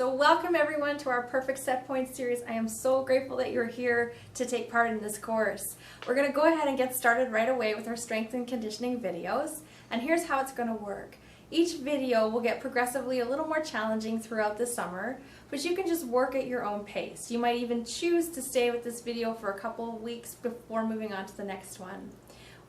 So welcome everyone to our Perfect Set Points series. I am so grateful that you're here to take part in this course. We're going to go ahead and get started right away with our strength and conditioning videos. And here's how it's going to work. Each video will get progressively a little more challenging throughout the summer, but you can just work at your own pace. You might even choose to stay with this video for a couple of weeks before moving on to the next one.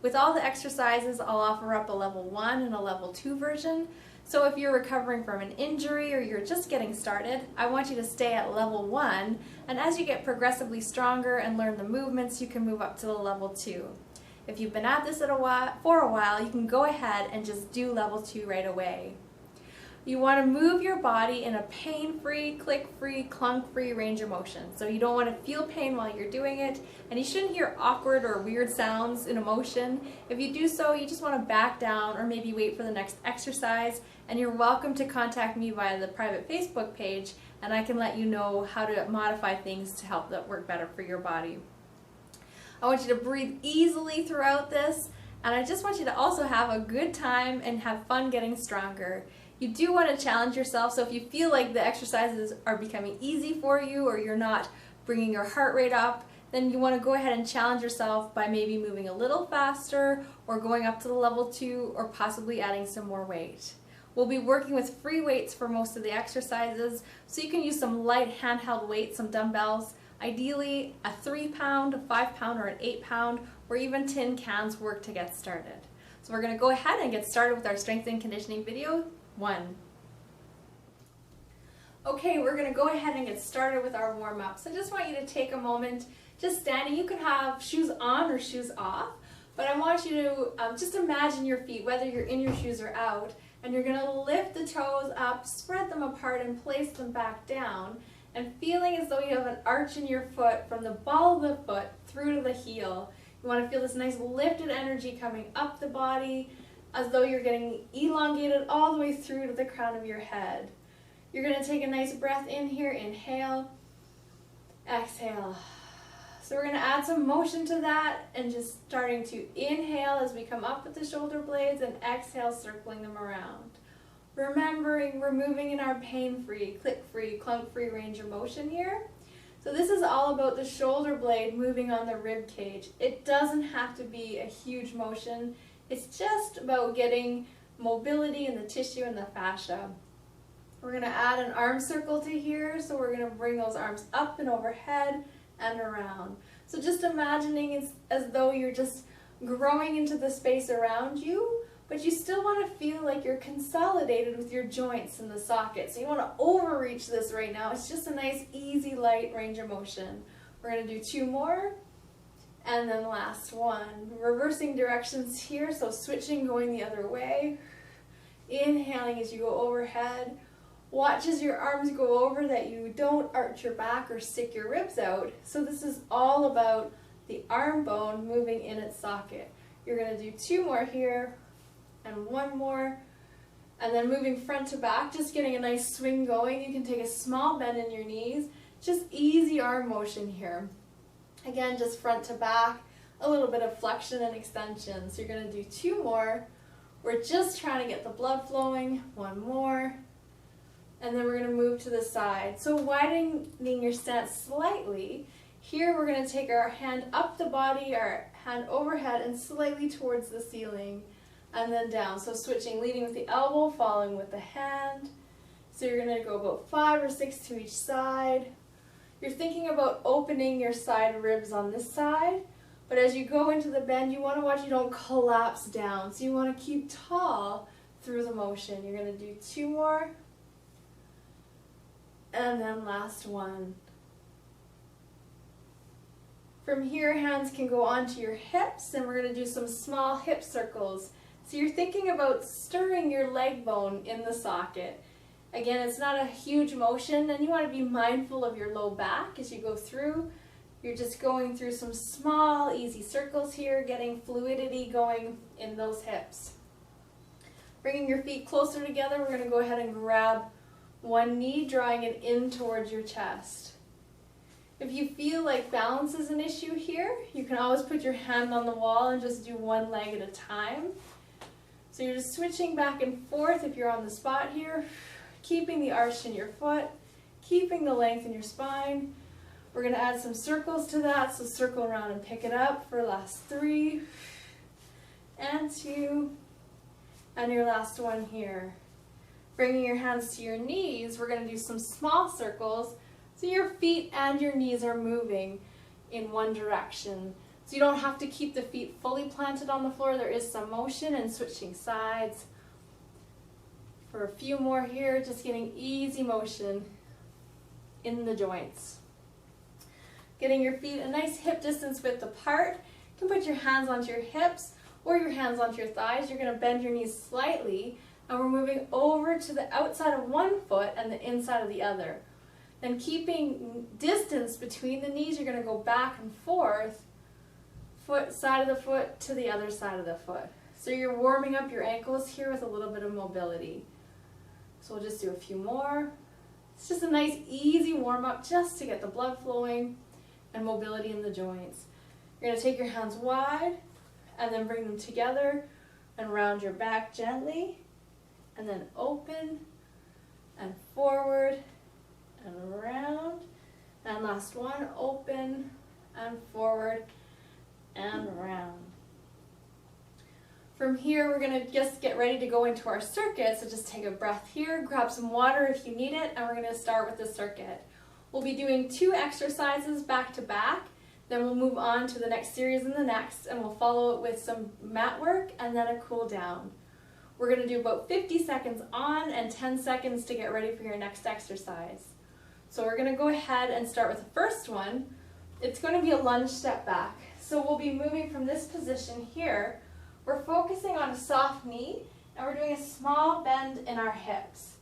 With all the exercises, I'll offer up a level 1 and a level 2 version. So if you're recovering from an injury or you're just getting started, I want you to stay at level 1, and as you get progressively stronger and learn the movements, you can move up to the level 2. If you've been at this for a while, you can go ahead and just do level 2 right away. You want to move your body in a pain-free, click-free, clunk-free range of motion. So you don't want to feel pain while you're doing it, and you shouldn't hear awkward or weird sounds in a motion. If you do so, you just want to back down or maybe wait for the next exercise, and you're welcome to contact me via the private Facebook page, and I can let you know how to modify things to help that work better for your body. I want you to breathe easily throughout this, and I just want you to also have a good time and have fun getting stronger. You do want to challenge yourself, so if you feel like the exercises are becoming easy for you or you're not bringing your heart rate up, then you want to go ahead and challenge yourself by maybe moving a little faster or going up to the level 2 or possibly adding some more weight. We'll be working with free weights for most of the exercises, so you can use some light handheld weights, some dumbbells. Ideally, a 3-pound, a 5-pound, or an 8-pound, or even tin cans work to get started. So we're going to go ahead and get started with our strength and conditioning video 1. Okay, we're going to go ahead and get started with our warm-up. So I just want you to take a moment, just standing. You can have shoes on or shoes off, but I want you to just imagine your feet, whether you're in your shoes or out, and you're going to lift the toes up, spread them apart, and place them back down, and feeling as though you have an arch in your foot from the ball of the foot through to the heel. You want to feel this nice lifted energy coming up the body as though you're getting elongated all the way through to the crown of your head. You're going to take a nice breath in here, inhale, exhale. So we're going to add some motion to that and just starting to inhale as we come up with the shoulder blades and exhale, circling them around. Remembering we're moving in our pain-free, click-free, clunk-free range of motion here. So this is all about the shoulder blade moving on the rib cage. It doesn't have to be a huge motion. It's just about getting mobility in the tissue and the fascia. We're going to add an arm circle to here, so we're going to bring those arms up and overhead and around. So just imagining it's as though you're just growing into the space around you, but you still want to feel like you're consolidated with your joints in the socket. So you want to overreach this right now. It's just a nice, easy, light range of motion. We're going to do 2 more, and then last one. Reversing directions here, so switching, going the other way. Inhaling as you go overhead. Watch as your arms go over that you don't arch your back or stick your ribs out. So this is all about the arm bone moving in its socket. You're going to do 2 more here, and 1 more, and then moving front to back, just getting a nice swing going. You can take a small bend in your knees, just easy arm motion here. Again, just front to back, a little bit of flexion and extension. So you're going to do 2 more. We're just trying to get the blood flowing. 1 more, and then we're going to move to the side. So widening your stance slightly. Here we're going to take our hand up the body, our hand overhead, and slightly towards the ceiling. And then down. So switching, leading with the elbow, following with the hand. So you're going to go about 5 or 6 to each side. You're thinking about opening your side ribs on this side, but as you go into the bend, you want to watch you don't collapse down. So you want to keep tall through the motion. You're going to do 2 more, and then last one. From here, hands can go onto your hips, and we're going to do some small hip circles. So you're thinking about stirring your leg bone in the socket. Again, it's not a huge motion, and you want to be mindful of your low back as you go through. You're just going through some small, easy circles here, getting fluidity going in those hips. Bringing your feet closer together, we're going to go ahead and grab one knee, drawing it in towards your chest. If you feel like balance is an issue here, you can always put your hand on the wall and just do one leg at a time. So you're just switching back and forth if you're on the spot here, keeping the arch in your foot, keeping the length in your spine. We're going to add some circles to that, so circle around and pick it up for last 3 and 2 and your last one here. Bringing your hands to your knees, we're going to do some small circles so your feet and your knees are moving in one direction. So you don't have to keep the feet fully planted on the floor. There is some motion and switching sides. For a few more here, just getting easy motion in the joints. Getting your feet a nice hip distance width apart. You can put your hands onto your hips or your hands onto your thighs. You're going to bend your knees slightly, and we're moving over to the outside of one foot and the inside of the other. Then keeping distance between the knees, you're going to go back and forth, side of the foot to the other side of the foot. So you're warming up your ankles here with a little bit of mobility. So we'll just do a few more. It's just a nice easy warm up just to get the blood flowing and mobility in the joints. You're going to take your hands wide and then bring them together and round your back gently, and then open and forward and around, and last one, open and forward and around. From here, we're going to just get ready to go into our circuit, so just take a breath here, grab some water if you need it, and we're going to start with the circuit. We'll be doing 2 exercises back to back, then we'll move on to the next series and the next, and we'll follow it with some mat work and then a cool down. We're going to do about 50 seconds on and 10 seconds to get ready for your next exercise. So we're going to go ahead and start with the first one. It's going to be a lunge step back. So we'll be moving from this position here. We're focusing on a soft knee, and we're doing a small bend in our hips.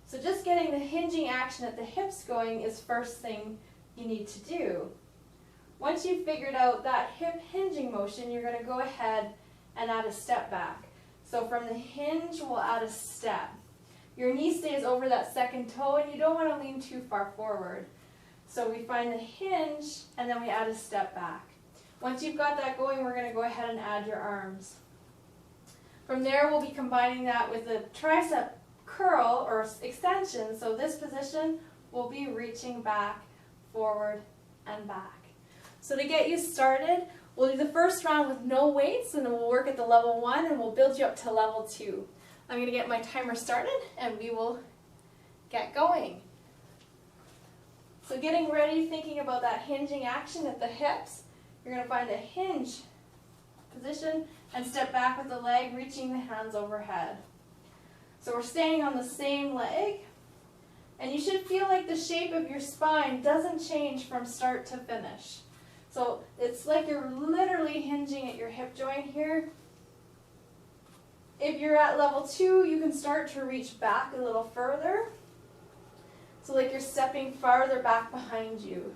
So just getting the hinging action at the hips going is first thing you need to do. Once you've figured out that hip hinging motion, you're going to go ahead and add a step back. So from the hinge, we'll add a step. Your knee stays over that second toe, and you don't want to lean too far forward. So we find the hinge, and then we add a step back. Once you've got that going, we're going to go ahead and add your arms. From there, we'll be combining that with a tricep curl or extension. So this position, we'll be reaching back, forward, and back. So to get you started, we'll do the first round with no weights, and then we'll work at the level 1, and we'll build you up to level 2. I'm going to get my timer started, and we will get going. So getting ready, thinking about that hinging action at the hips, you're going to find a hinge position and step back with the leg, reaching the hands overhead. So we're staying on the same leg, and you should feel like the shape of your spine doesn't change from start to finish. So it's like you're literally hinging at your hip joint here. If you're at level 2, you can start to reach back a little further. So like you're stepping farther back behind you.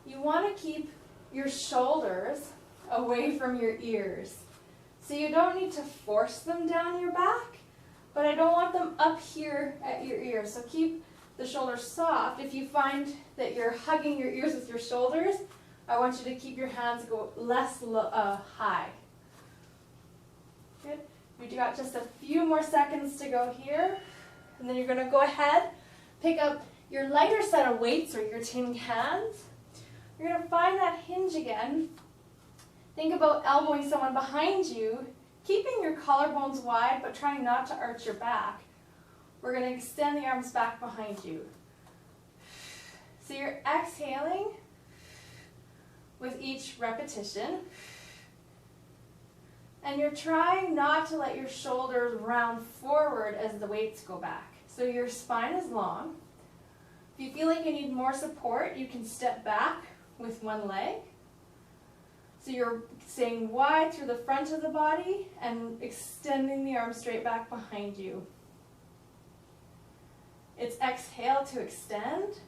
You want to keep your shoulders away from your ears. So you don't need to force them down your back, but I don't want them up here at your ears. So keep the shoulders soft. If you find that you're hugging your ears with your shoulders, I want you to keep your hands go less high. Good. We've got just a few more seconds to go here. And then you're going to go ahead, pick up your lighter set of weights or your tin cans. You're going to find that hinge again. Think about elbowing someone behind you, keeping your collarbones wide, but trying not to arch your back. We're going to extend the arms back behind you. So you're exhaling with each repetition. And you're trying not to let your shoulders round forward as the weights go back. So your spine is long. If you feel like you need more support, you can step back with one leg. So you're staying wide through the front of the body and extending the arms straight back behind you. It's exhale to extend.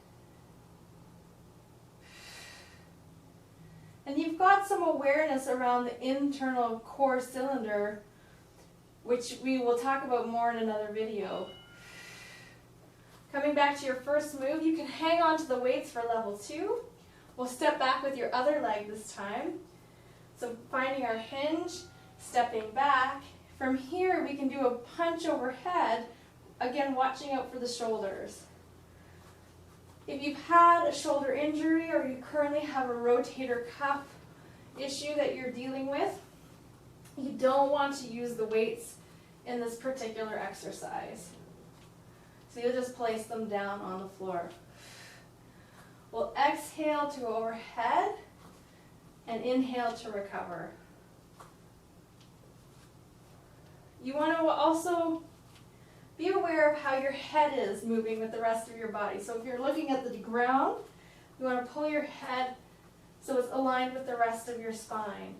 And you've got some awareness around the internal core cylinder, which we will talk about more in another video. Coming back to your first move, you can hang on to the weights for level 2. We'll step back with your other leg this time. So finding our hinge, stepping back. From here, we can do a punch overhead, again watching out for the shoulders. If you've had a shoulder injury or you currently have a rotator cuff issue that you're dealing with, you don't want to use the weights in this particular exercise. So you'll just place them down on the floor. We'll exhale to go overhead and inhale to recover. You want to also be aware of how your head is moving with the rest of your body. So if you're looking at the ground, you want to pull your head so it's aligned with the rest of your spine.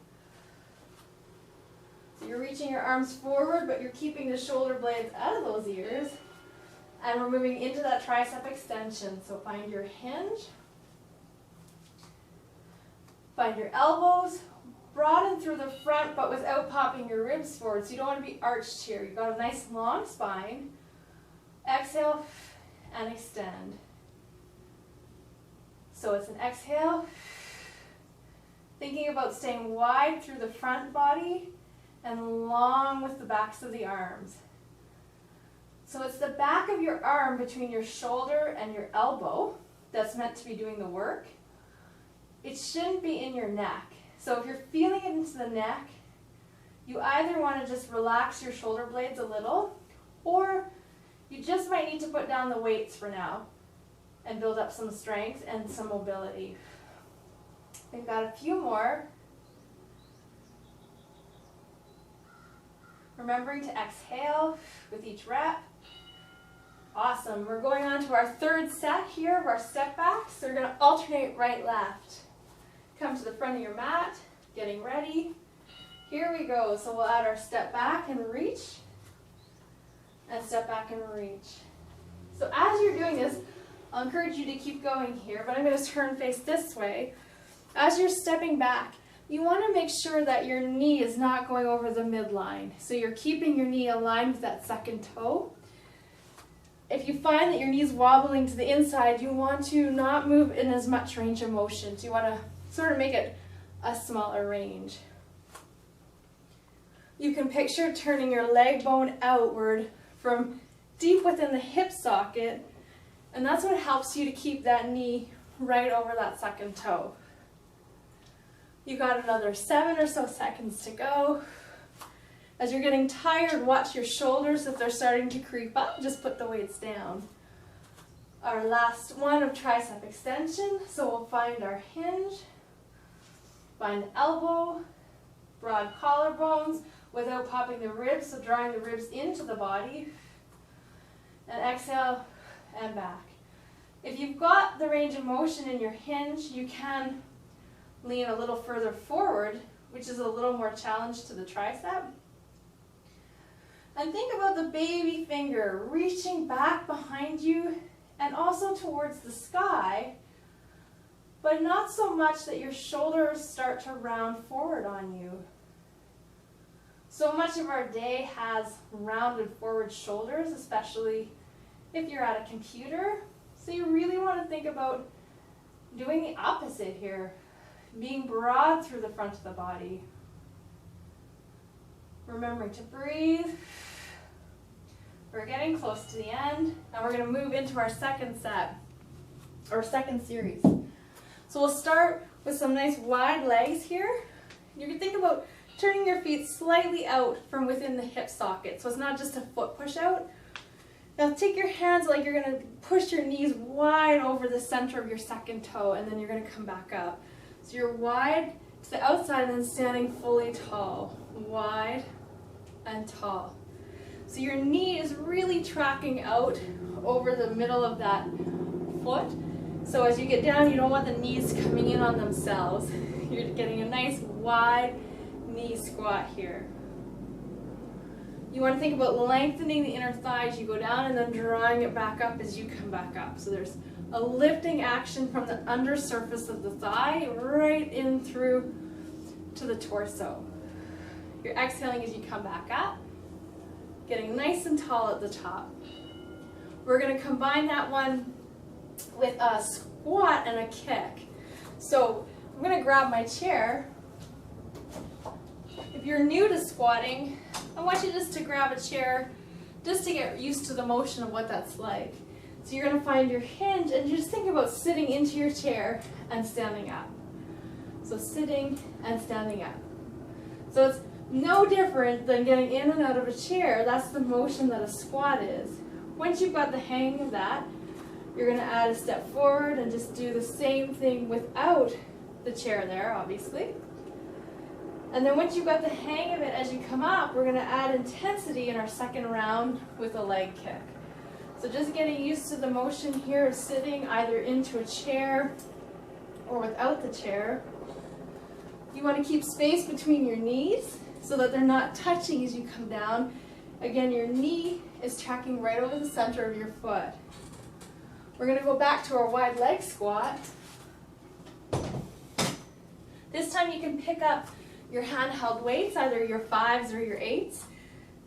So you're reaching your arms forward, but you're keeping the shoulder blades out of those ears. And we're moving into that tricep extension. So find your hinge. Find your elbows. Broaden through the front, but without popping your ribs forward. So you don't want to be arched here. You've got a nice long spine. Exhale and extend. So it's an exhale. Thinking about staying wide through the front body and long with the backs of the arms. So it's the back of your arm between your shoulder and your elbow that's meant to be doing the work. It shouldn't be in your neck. So if you're feeling it into the neck, you either want to just relax your shoulder blades a little, or you just might need to put down the weights for now and build up some strength and some mobility. We've got a few more. Remembering to exhale with each rep. Awesome. We're going on to our third set here of our step backs. So we're going to alternate right, left. Come to the front of your mat, getting ready. Here we go. So we'll add our step back and reach, and step back and reach. So as you're doing this, I'll encourage you to keep going here, but I'm going to turn face this way. As you're stepping back, you want to make sure that your knee is not going over the midline. So you're keeping your knee aligned with that second toe. If you find that your knee's wobbling to the inside, you want to not move in as much range of motion. So you want to sort of make it a smaller range. You can picture turning your leg bone outward from deep within the hip socket, and that's what helps you to keep that knee right over that second toe. You got another 7 or so seconds to go. As you're getting tired, watch your shoulders. If they're starting to creep up, just put the weights down. Our last one of tricep extension, so we'll find our hinge. Find the elbow, broad collarbones without popping the ribs, so drawing the ribs into the body. And exhale and back. If you've got the range of motion in your hinge, you can lean a little further forward, which is a little more challenge to the tricep. And think about the baby finger reaching back behind you and also towards the sky, but not so much that your shoulders start to round forward on you. So much of our day has rounded forward shoulders, especially if you're at a computer. So you really want to think about doing the opposite here, being broad through the front of the body. Remembering to breathe. We're getting close to the end, and we're going to move into our second set, or second series. So we'll start with some nice wide legs here. You can think about turning your feet slightly out from within the hip socket, so it's not just a foot push out. Now take your hands like you're going to push your knees wide over the center of your second toe, and then you're going to come back up. So you're wide to the outside and then standing fully tall. Wide and tall. So your knee is really tracking out over the middle of that foot. So as you get down, you don't want the knees coming in on themselves. You're getting a nice wide knee squat here. You want to think about lengthening the inner thigh as you go down and then drawing it back up as you come back up. So there's a lifting action from the under surface of the thigh right in through to the torso. You're exhaling as you come back up, getting nice and tall at the top. We're going to combine that one with a squat and a kick. So I'm going to grab my chair. If you're new to squatting, I want you just to grab a chair just to get used to the motion of what that's like. So you're going to find your hinge, and you just think about sitting into your chair and standing up. So sitting and standing up. So it's no different than getting in and out of a chair. That's the motion that a squat is. Once you've got the hang of that, you're going to add a step forward and just do the same thing without the chair there, obviously. And then once you've got the hang of it, as you come up, we're going to add intensity in our second round with a leg kick. So just getting used to the motion here of sitting either into a chair or without the chair. You want to keep space between your knees so that they're not touching as you come down. Again, your knee is tracking right over the center of your foot. We're going to go back to our wide leg squat. This time you can pick up your handheld weights, either your 5s or your 8s.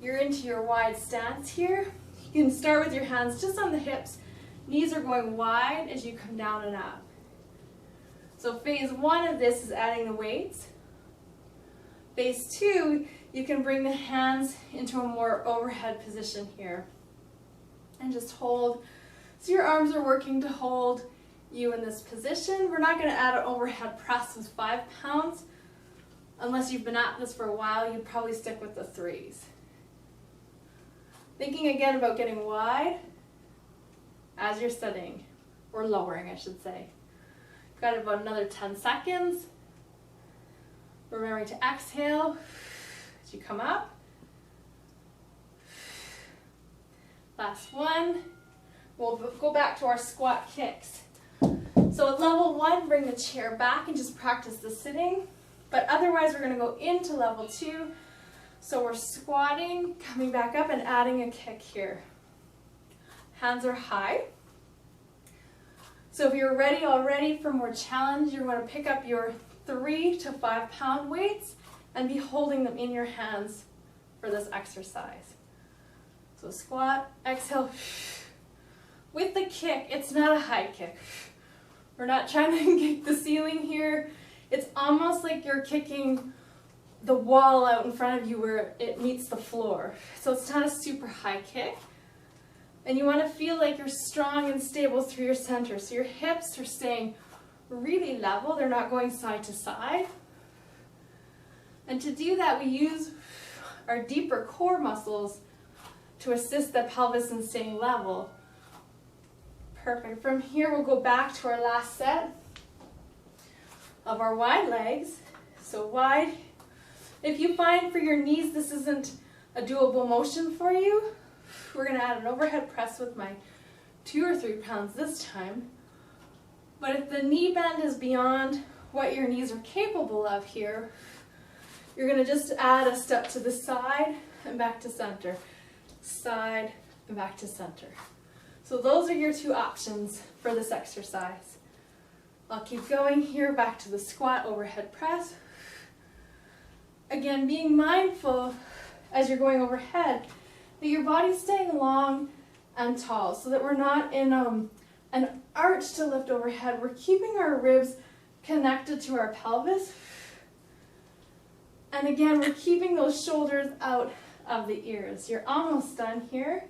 You're into your wide stance here. You can start with your hands just on the hips. Knees are going wide as you come down and up. So phase 1 of this is adding the weights. Phase 2, you can bring the hands into a more overhead position here. And just hold. So your arms are working to hold you in this position. We're not going to add an overhead press with 5 pounds. Unless you've been at this for a while, you'd probably stick with the 3s. Thinking again about getting wide as you're sitting, or lowering, I should say. You've got about another 10 seconds. Remembering to exhale as you come up. Last one. We'll go back to our squat kicks. So at level 1, bring the chair back and just practice the sitting. But otherwise, we're going to go into level 2. So we're squatting, coming back up, and adding a kick here. Hands are high. So if you're ready already for more challenge, you're going to pick up your 3 to 5 pound weights and be holding them in your hands for this exercise. So squat, exhale. With the kick, it's not a high kick. We're not trying to kick the ceiling here. It's almost like you're kicking the wall out in front of you where it meets the floor. So it's not a super high kick. And you want to feel like you're strong and stable through your center. So your hips are staying really level. They're not going side to side. And to do that, we use our deeper core muscles to assist the pelvis in staying level. Perfect. From here, we'll go back to our last set of our wide legs. So wide. If you find for your knees this isn't a doable motion for you, we're going to add an overhead press with my 2 or 3 pounds this time. But if the knee bend is beyond what your knees are capable of here, you're going to just add a step to the side and back to center. Side and back to center. So those are your 2 options for this exercise. I'll keep going here, back to the squat, overhead press. Again, being mindful as you're going overhead that your body's staying long and tall so that we're not in an arch to lift overhead. We're keeping our ribs connected to our pelvis. And again, we're keeping those shoulders out of the ears. You're almost done here.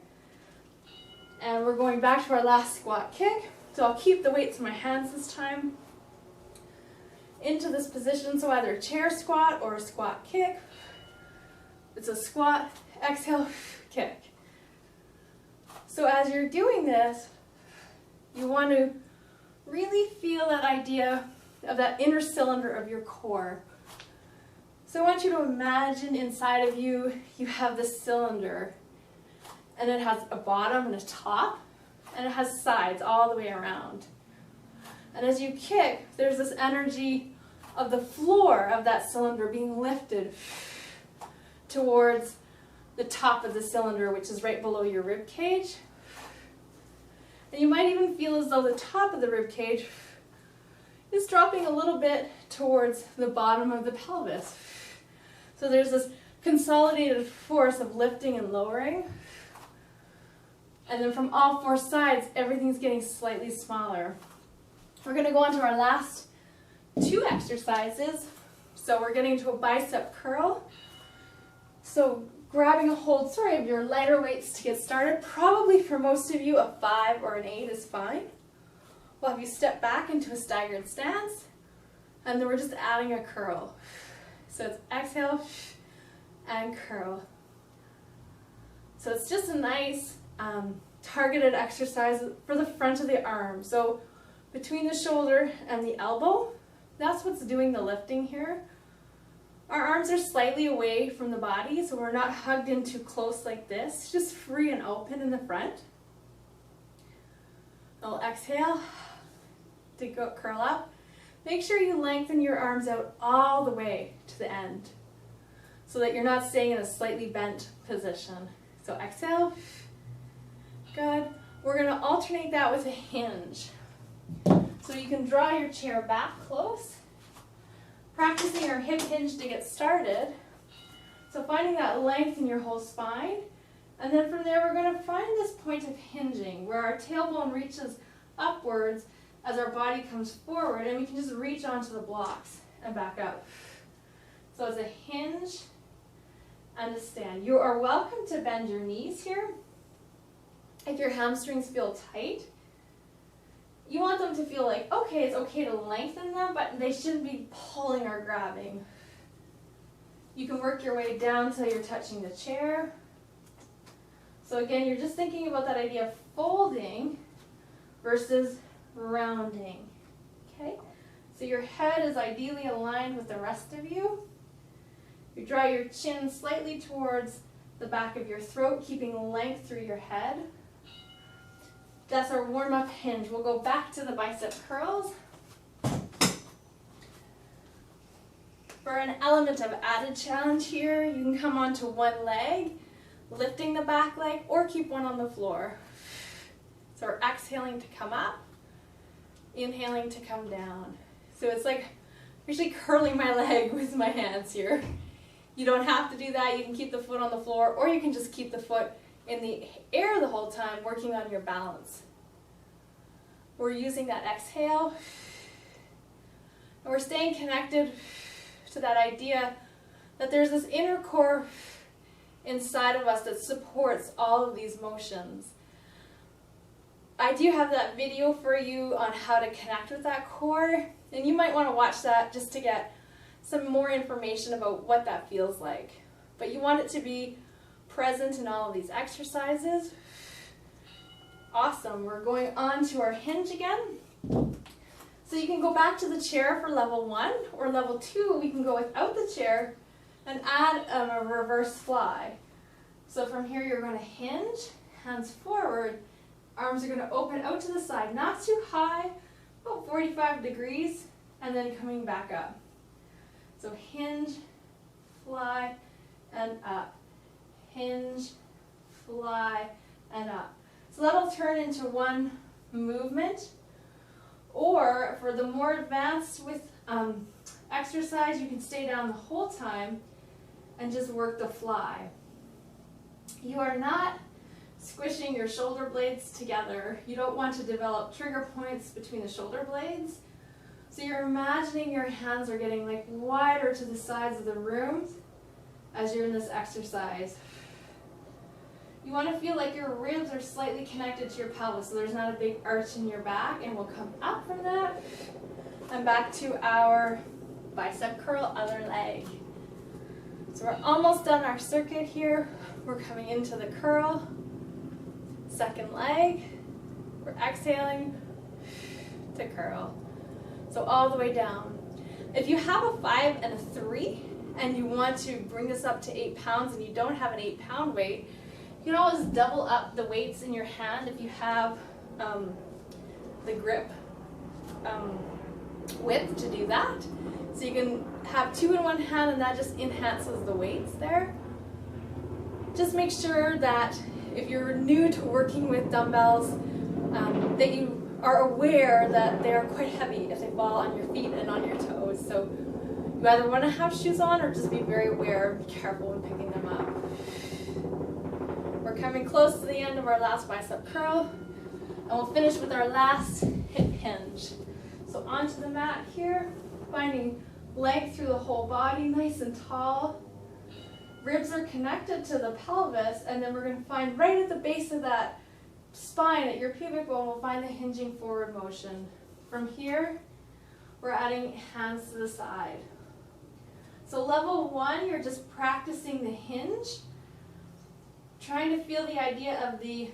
And we're going back to our last squat kick. So I'll keep the weights in my hands this time. Into this position, so either a chair squat or a squat kick. It's a squat, exhale, kick. So as you're doing this, you want to really feel that idea of that inner cylinder of your core. So I want you to imagine inside of you, you have this cylinder, and it has a bottom and a top, and it has sides all the way around. And as you kick, there's this energy of the floor of that cylinder being lifted towards the top of the cylinder, which is right below your rib cage. And you might even feel as though the top of the rib cage is dropping a little bit towards the bottom of the pelvis. So there's this consolidated force of lifting and lowering. And then from all 4 sides, everything's getting slightly smaller. We're going to go on to our last 2 exercises. So we're getting to a bicep curl. So grabbing a hold, of your lighter weights to get started. Probably for most of you, a 5 or an 8 is fine. We'll have you step back into a staggered stance, and then we're just adding a curl. So it's exhale and curl. So it's just a nice targeted exercise for the front of the arm. So between the shoulder and the elbow, that's what's doing the lifting here. Our arms are slightly away from the body, so we're not hugged in too close like this, just free and open in the front. I'll exhale to go curl up. Make sure you lengthen your arms out all the way to the end so that you're not staying in a slightly bent position. So exhale, good. We're gonna alternate that with a hinge. So you can draw your chair back close, practicing our hip hinge to get started. So finding that length in your whole spine. And then from there, we're gonna find this point of hinging where our tailbone reaches upwards as our body comes forward, and we can just reach onto the blocks and back up. So it's a hinge and a stand. You are welcome to bend your knees here. If your hamstrings feel tight, you want them to feel like, okay, it's okay to lengthen them, but they shouldn't be pulling or grabbing. You can work your way down till you're touching the chair. So again, you're just thinking about that idea of folding versus rounding. Okay? So your head is ideally aligned with the rest of you. You draw your chin slightly towards the back of your throat, keeping length through your head. That's our warm-up hinge. We'll go back to the bicep curls. For an element of added challenge here, you can come onto one leg, lifting the back leg, or keep one on the floor. So we're exhaling to come up, inhaling to come down. So it's like I'm actually curling my leg with my hands here. You don't have to do that. You can keep the foot on the floor, or you can just keep the foot in the air the whole time, working on your balance. We're using that exhale, and we're staying connected to that idea that there's this inner core inside of us that supports all of these motions. I do have that video for you on how to connect with that core, and you might want to watch that just to get some more information about what that feels like. But you want it to be present in all of these exercises. Awesome. We're going on to our hinge again. So you can go back to the chair for level 1, or level 2, we can go without the chair and add a reverse fly. So from here, you're going to hinge, hands forward, arms are going to open out to the side, not too high, about 45 degrees, and then coming back up. So hinge, fly, and up. Hinge, fly, and up. So that'll turn into one movement. Or for the more advanced with exercise, you can stay down the whole time and just work the fly. You are not squishing your shoulder blades together. You don't want to develop trigger points between the shoulder blades. So you're imagining your hands are getting like wider to the sides of the room as you're in this exercise. You want to feel like your ribs are slightly connected to your pelvis, so there's not a big arch in your back, and we'll come up from that and back to our bicep curl, other leg. So we're almost done our circuit here. We're coming into the curl, second leg. We're exhaling to curl. So all the way down. If you have a 5 and a 3 and you want to bring this up to 8 pounds and you don't have an 8-pound weight, you can always double up the weights in your hand if you have the grip width to do that. So you can have 2 in one hand, and that just enhances the weights there. Just make sure that if you're new to working with dumbbells, that you are aware that they are quite heavy if they fall on your feet and on your toes. So you either want to have shoes on or just be very aware and be careful when picking them up. We're coming close to the end of our last bicep curl, and we'll finish with our last hip hinge. So onto the mat here, finding length through the whole body, nice and tall. Ribs are connected to the pelvis, and then we're going to find right at the base of that spine, at your pubic bone, we'll find the hinging forward motion. From here, we're adding hands to the side. So level 1, you're just practicing the hinge, trying to feel the idea of the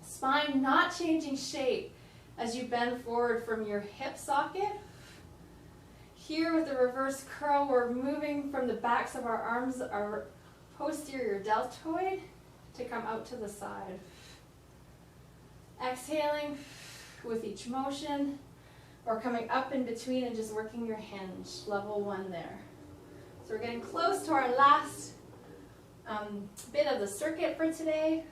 spine not changing shape as you bend forward from your hip socket. Here with the reverse curl, we're moving from the backs of our arms, our posterior deltoid, to come out to the side. Exhaling with each motion, or coming up in between and just working your hinge, level 1 there. So we're getting close to our last bit of the circuit for today.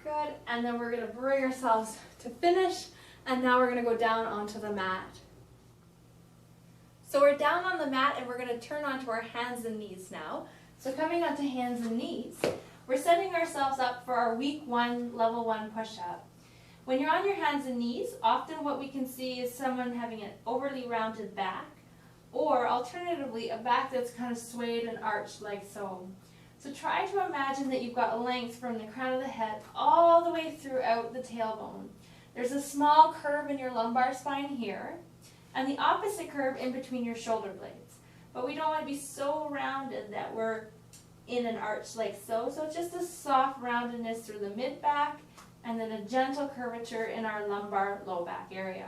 Good, and then we're going to bring ourselves to finish, and now we're going to go down onto the mat. So we're down on the mat, and we're going to turn onto our hands and knees now. So coming onto hands and knees, we're setting ourselves up for our week 1, level 1 push-up. When you're on your hands and knees, often what we can see is someone having an overly rounded back, or alternatively, a back that's kind of swayed and arched like so. So try to imagine that you've got length from the crown of the head all the way throughout the tailbone. There's a small curve in your lumbar spine here, and the opposite curve in between your shoulder blades. But we don't want to be so rounded that we're in an arch like so. So just a soft roundedness through the mid-back, and then a gentle curvature in our lumbar low back area.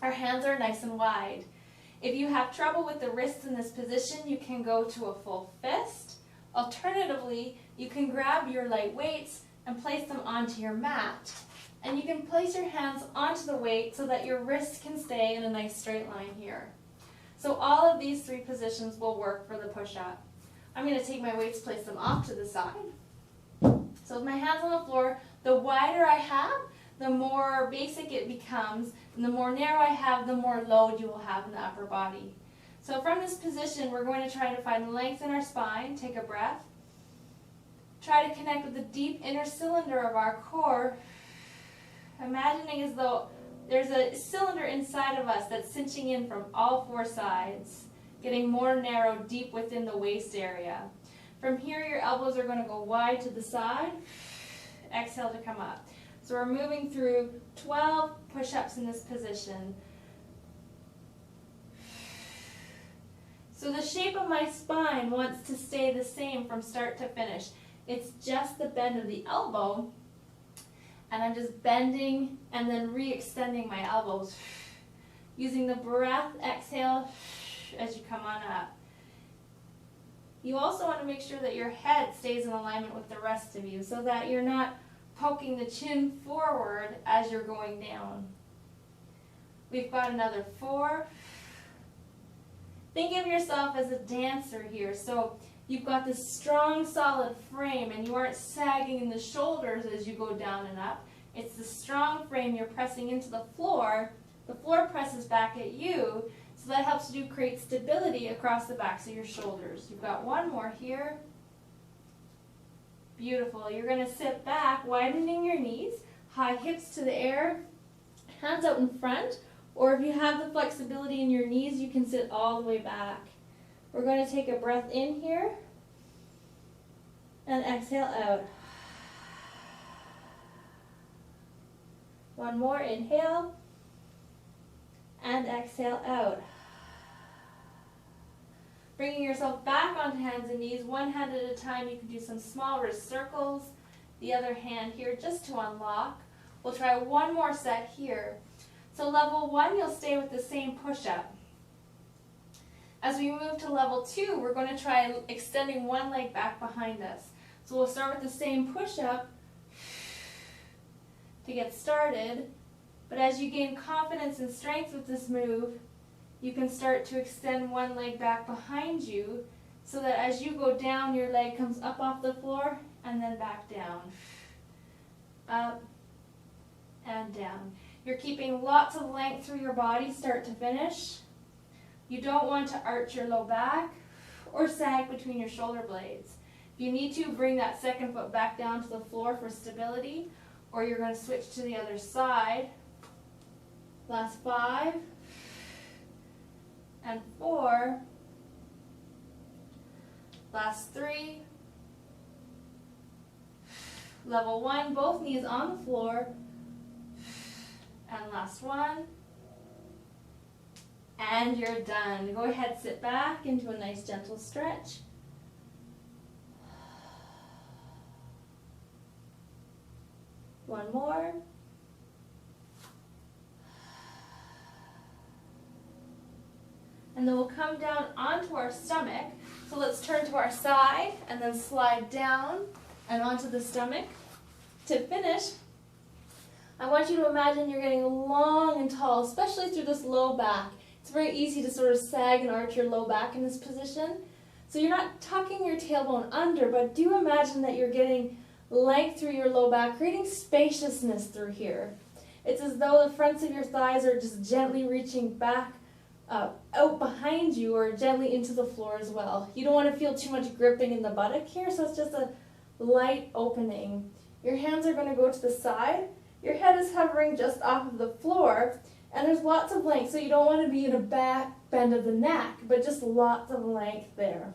Our hands are nice and wide. If you have trouble with the wrists in this position, you can go to a full fist. Alternatively, you can grab your light weights and place them onto your mat. And you can place your hands onto the weight so that your wrists can stay in a nice straight line here. So all of these 3 positions will work for the push-up. I'm going to take my weights, place them off to the side. So with my hands on the floor, the wider I have, the more basic it becomes, and the more narrow I have, the more load you will have in the upper body. So from this position, we're going to try to find length in our spine. Take a breath. Try to connect with the deep inner cylinder of our core, imagining as though there's a cylinder inside of us that's cinching in from all 4 sides, getting more narrow deep within the waist area. From here, your elbows are going to go wide to the side. Exhale to come up. So we're moving through 12 push-ups in this position. So the shape of my spine wants to stay the same from start to finish. It's just the bend of the elbow, and I'm just bending and then re-extending my elbows. Using the breath, exhale as you come on up. You also want to make sure that your head stays in alignment with the rest of you so that you're not poking the chin forward as you're going down. We've got another 4. Think of yourself as a dancer here. So you've got this strong, solid frame, and you aren't sagging in the shoulders as you go down and up. It's the strong frame you're pressing into the floor. The floor presses back at you, so that helps you create stability across the backs of your shoulders. You've got 1 more here. Beautiful. You're going to sit back, widening your knees, high hips to the air, hands out in front, or if you have the flexibility in your knees, you can sit all the way back. We're going to take a breath in here and exhale out. 1 more, inhale and exhale out. Bringing yourself back onto hands and knees, 1 hand at a time. You can do some small wrist circles. The other hand here just to unlock. We'll try 1 more set here. So level 1, you'll stay with the same push-up. As we move to level 2, we're going to try extending 1 leg back behind us. So we'll start with the same push-up to get started. But as you gain confidence and strength with this move, you can start to extend 1 leg back behind you so that as you go down, your leg comes up off the floor and then back down. Up and down. You're keeping lots of length through your body start to finish. You don't want to arch your low back or sag between your shoulder blades. If you need to, bring that second foot back down to the floor for stability, or you're going to switch to the other side. Last 5 and 4 Last 3. Level 1, both knees on the floor. And last 1. And you're done. Go ahead, sit back into a nice gentle stretch. One more. And then we'll come down onto our stomach. So let's turn to our side and then slide down and onto the stomach. To finish, I want you to imagine you're getting long and tall, especially through this low back. It's very easy to sort of sag and arch your low back in this position. So you're not tucking your tailbone under, but do imagine that you're getting length through your low back, creating spaciousness through here. It's as though the fronts of your thighs are just gently reaching back out behind you or gently into the floor as well. You don't want to feel too much gripping in the buttock here, so it's just a light opening. Your hands are going to go to the side. Your head is hovering just off of the floor, and there's lots of length, so you don't want to be in a back bend of the neck, but just lots of length there.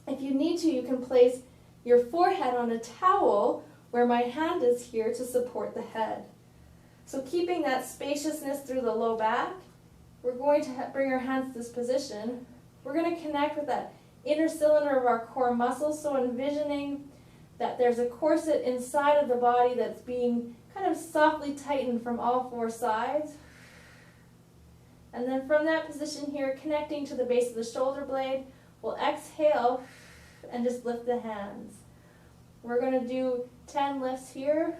If you need to, you can place your forehead on a towel where my hand is here to support the head. So keeping that spaciousness through the low back, we're going to bring our hands to this position. We're going to connect with that inner cylinder of our core muscles, so envisioning that there's a corset inside of the body that's being kind of softly tightened from all 4 sides. And then from that position here, connecting to the base of the shoulder blade, we'll exhale and just lift the hands. We're going to do 10 lifts here.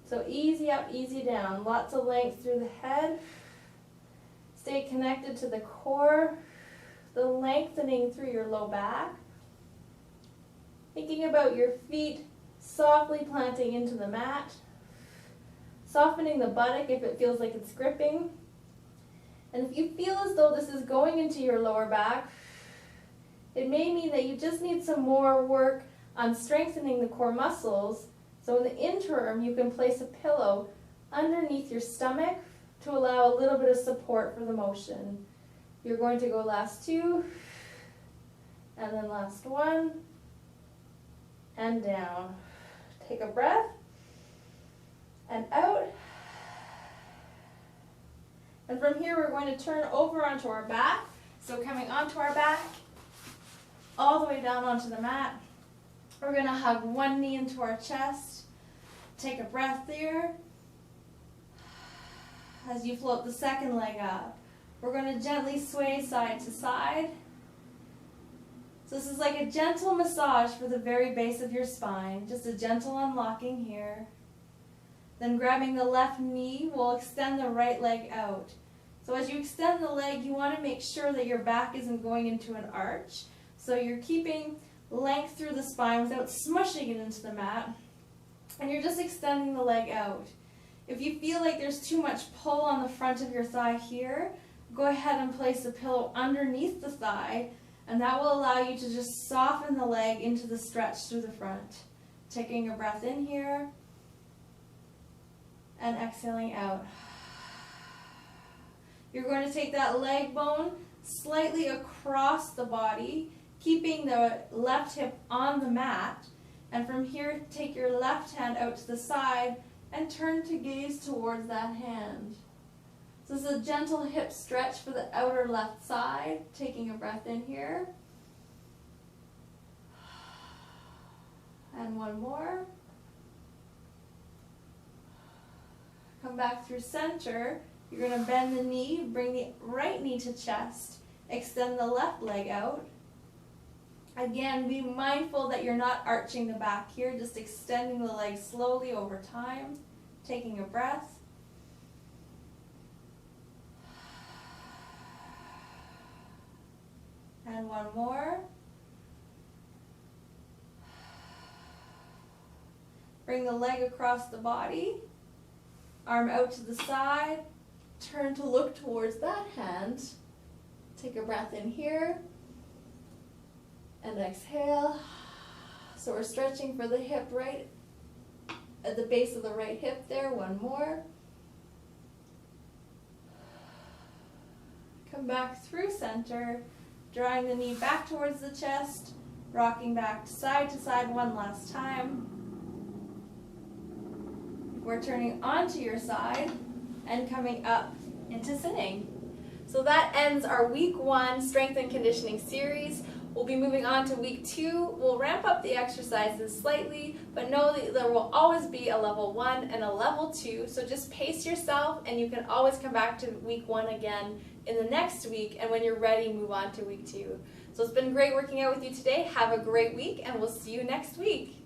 So easy up, easy down. Lots of length through the head. Stay connected to the core, the lengthening through your low back. Thinking about your feet softly planting into the mat. Softening the buttock if it feels like it's gripping. And if you feel as though this is going into your lower back, it may mean that you just need some more work on strengthening the core muscles. So in the interim, you can place a pillow underneath your stomach to allow a little bit of support for the motion. You're going to go last 2, and then last 1, and down. Take a breath, and out. And from here, we're going to turn over onto our back. So coming onto our back, all the way down onto the mat. We're going to hug one knee into our chest. Take a breath there. As you float the second leg up, we're going to gently sway side to side. So this is like a gentle massage for the very base of your spine, just a gentle unlocking here. Then grabbing the left knee, we'll extend the right leg out. So as you extend the leg, you want to make sure that your back isn't going into an arch. So you're keeping length through the spine without smushing it into the mat. And you're just extending the leg out. If you feel like there's too much pull on the front of your thigh here, go ahead and place a pillow underneath the thigh, and that will allow you to just soften the leg into the stretch through the front. Taking a breath in here, and exhaling out. You're going to take that leg bone slightly across the body, keeping the left hip on the mat, and from here, take your left hand out to the side and turn to gaze towards that hand. So this is a gentle hip stretch for the outer left side. Taking a breath in here. And one more. Come back through center. You're going to bend the knee, bring the right knee to chest, extend the left leg out. Again, be mindful that you're not arching the back here, just extending the leg slowly over time. Taking a breath. And one more. Bring the leg across the body, arm out to the side, turn to look towards that hand. Take a breath in here. And exhale. So we're stretching for the hip right at the base of the right hip there. One more. Come back through center. Drawing the knee back towards the chest, rocking back side to side one last time. We're turning onto your side and coming up into sitting. So that ends our week 1 strength and conditioning series. We'll be moving on to week 2. We'll ramp up the exercises slightly, but know that there will always be a level 1 and a level 2. So just pace yourself, and you can always come back to week 1 again in the next week, and when you're ready, move on to week 2. So it's been great working out with you today. Have a great week, and we'll see you next week.